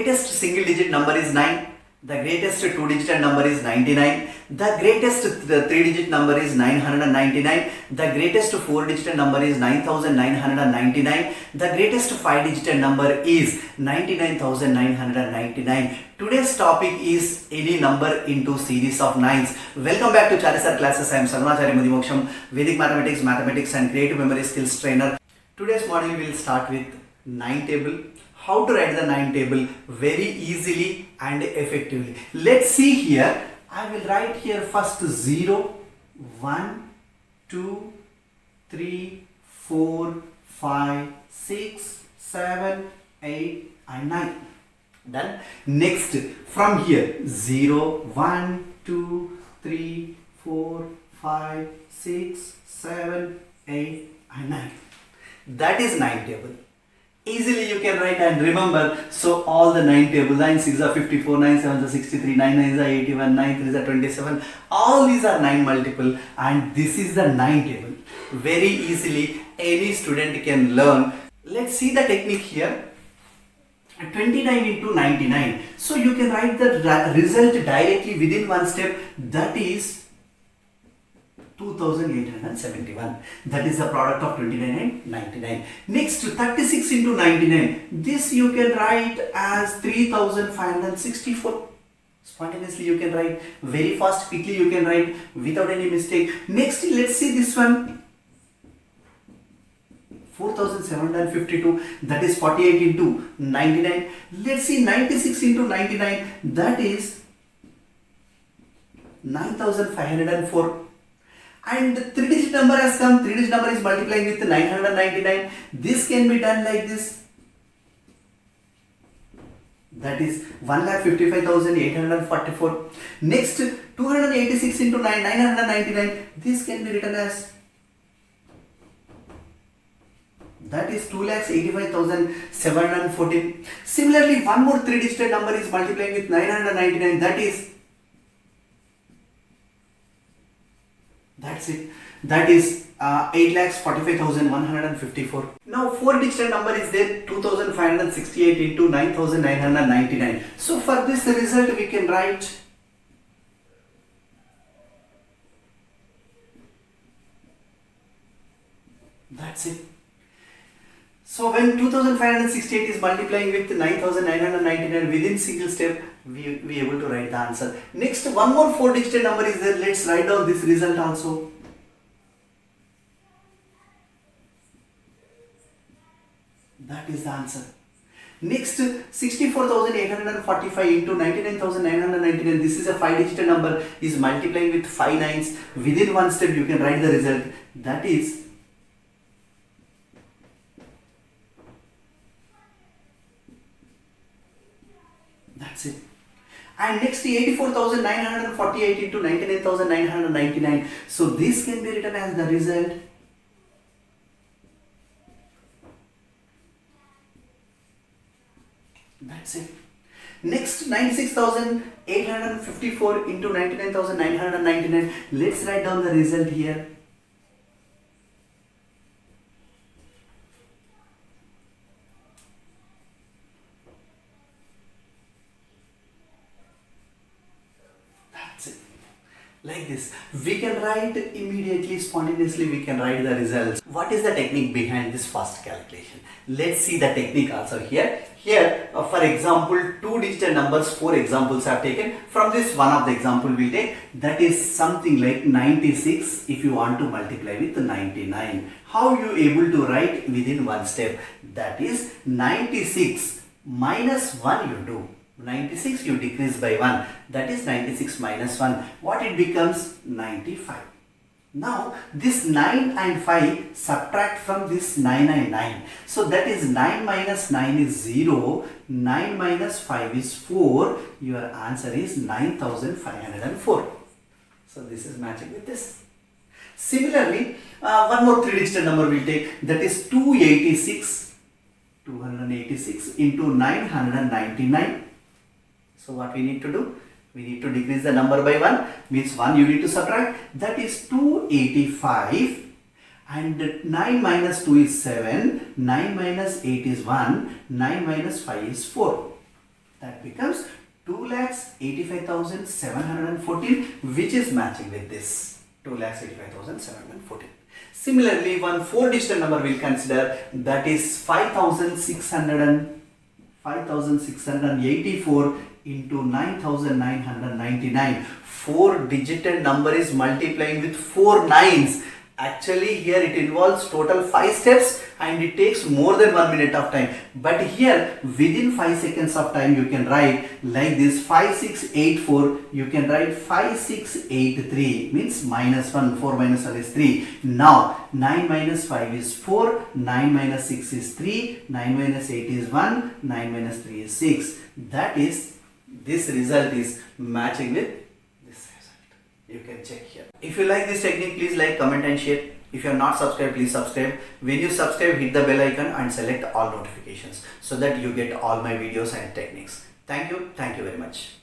greatest single digit number is 9. The greatest two digit number is 99. The greatest three digit number is 999. The greatest four digit number is 9999. The greatest five digit number is 99999. Today's topic is any number into series of nines. Welcome back to Chari Sir Classes. I am Chari Vedic Mathematics and Creative Memory Skills Trainer. Today's module will start with 9 table. How to write the 9 table very easily and effectively. Let's see here. I will write here first 0, 1, 2, 3, 4, 5, 6, 7, 8 and 9. Done. Next from here 0, 1, 2, 3, 4, 5, 6, 7, 8 and 9. That is 9 table. Easily you can write and remember. So all the 9 table, 9 6 are 54, 9 7 are 63, 9 9 are 81, 9 3 are 27. All these are 9 multiple and this is the 9 table. Very easily any student can learn. Let's see the technique here. 29 into 99. So you can write the result directly within one step. That is 2871. That is the product of 29 and 99. Next 36 into 99. This you can write as 3564. Spontaneously you can write, very fast, quickly you can write without any mistake. Next let's see this one. 4752, that is 48 into 99. Let's see 96 into 99, that is 9504. And the 3 digit number has come, 3 digit number is multiplying with 999. This can be done like this. That is 1,55,844. Next 286 into 9, 999. This can be written as, that is 2,85,714. Similarly, one more 3 digit number is multiplying with 999. That is, that's it. That is 8,45,154. Now 4 digit number is there, 2,568 into 9,999. So for this result we can write, that's it. So when 2568 is multiplying with 9999 within single step, we able to write the answer. Next one more 4 digit number is there. Let's write down this result also. That is the answer. Next 64,845 into 99,999. This is a 5 digit number is multiplying with 5 nines. Within one step you can write the result. That is, that's it. And next 84,948 into 99,999. So this can be written as the result. That's it. Next 96,854 into 99,999. Let's write down the result here. Like this, we can write immediately, spontaneously we can write the results. What is the technique behind this fast calculation? Let's see the technique also here. Here, for example, 2 digit numbers, 4 examples I have taken. From this, one of the example we take, that is something like 96 if you want to multiply with 99. How you able to write within one step? That is 96 minus 1 you do. 96 you decrease by 1, that is 96 minus 1. What it becomes? 95. Now this 9 and 5 subtract from this 9 and 9. So that is 9 minus 9 is 0, 9 minus 5 is 4. Your answer is 9,504. So this is matching with this. Similarly, one more 3 digit number we'll take, that is 286 into 999. So what we need to do? We need to decrease the number by 1, means 1 you need to subtract. That is 285 and 9 minus 2 is 7, 9 minus 8 is 1, 9 minus 5 is 4. That becomes 2,85,714, which is matching with this 2,85,714. Similarly, one 4-digit number we'll consider, that is 5,684 into 9,999. 4-digit number is multiplying with 4 nines. Actually, here it involves total 5 steps and it takes more than 1 minute of time. But here, within 5 seconds of time, you can write like this: 5684. You can write 5683, means minus 1. 4 minus 1 is 3. Now, 9 minus 5 is 4. 9 minus 6 is 3. 9 minus 8 is 1. 9 minus 3 is 6. That is, this result is matching with this result. You can check here. If you like this technique, please like, comment and share. If you are not subscribed, please subscribe. When you subscribe, hit the bell icon and select all notifications so that you get all my videos and techniques. Thank you very much.